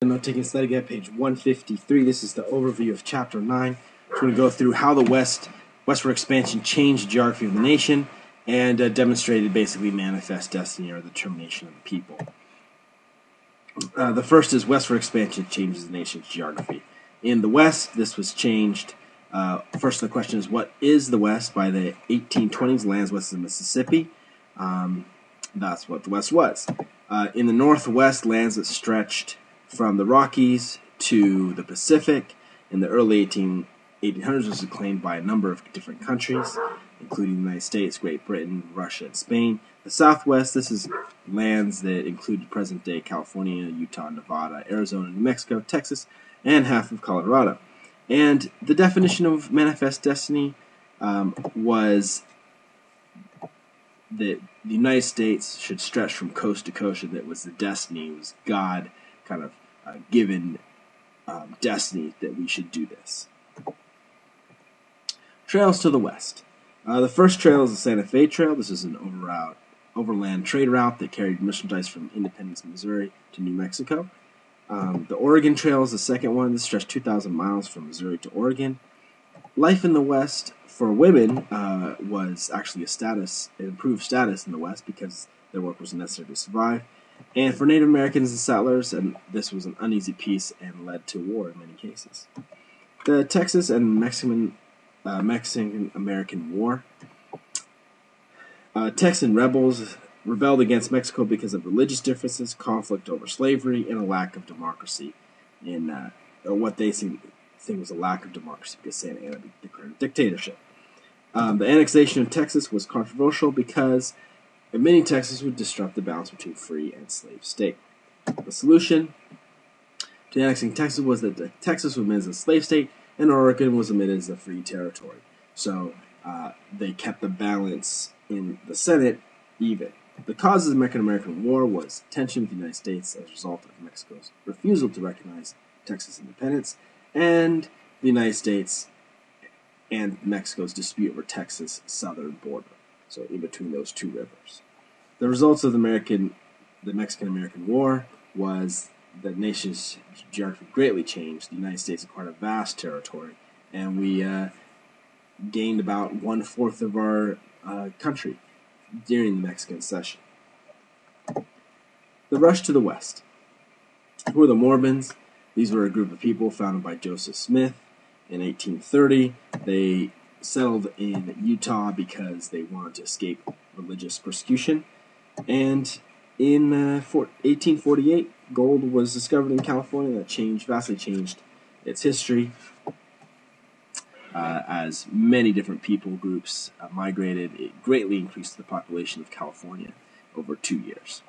Note taking study guide, page 153. This is the overview of chapter 9. We're going to go through how the westward expansion changed the geography of the nation and demonstrated basically manifest destiny or the determination of the people. The first is westward expansion changes the nation's geography. In the West, this was changed. First, the question is, what is the West? By the 1820s, lands west of the Mississippi. That's what the West was. In the Northwest, lands that stretched from the Rockies to the Pacific in the early 1800s was claimed by a number of different countries, including the United States, Great Britain, Russia, and Spain. The Southwest, this is lands that included present-day California, Utah, Nevada, Arizona, New Mexico, Texas, and half of Colorado. And the definition of manifest destiny was that the United States should stretch from coast to coast, and that was the destiny, it was God kind of given destiny that we should do this. Trails to the west. The first trail is the Santa Fe Trail. This is an overland trade route that carried merchandise from Independence, Missouri to New Mexico. The Oregon Trail is the second one. This stretched 2,000 miles from Missouri to Oregon. Life in the West for women was actually an improved status in the West because their work was necessary to survive. And for Native Americans and settlers, and this was an uneasy peace and led to war in many cases. The Texas and Mexican-American War. Texan rebels rebelled against Mexico because of religious differences, conflict over slavery, and a lack of democracy in what they think was a lack of democracy because Santa Anna declared a dictatorship. The annexation of Texas was controversial because admitting Texas would disrupt the balance between free and slave state. The solution to annexing Texas was that Texas was admitted as a slave state and Oregon was admitted as a free territory. So they kept the balance in the Senate even. The cause of the Mexican-American War was tension with the United States as a result of Mexico's refusal to recognize Texas independence and the United States and Mexico's dispute over Texas' southern border. So in between those two rivers. The results of the Mexican-American War was the nation's geography greatly changed. The United States acquired a vast territory, and we gained about 1/4 of our country during the Mexican Cession. The rush to the west. Who were the Mormons? These were a group of people founded by Joseph Smith in 1830. They settled in Utah because they wanted to escape religious persecution. And in 1848, gold was discovered in California that vastly changed its history as many different people groups migrated. It greatly increased the population of California over 2 years.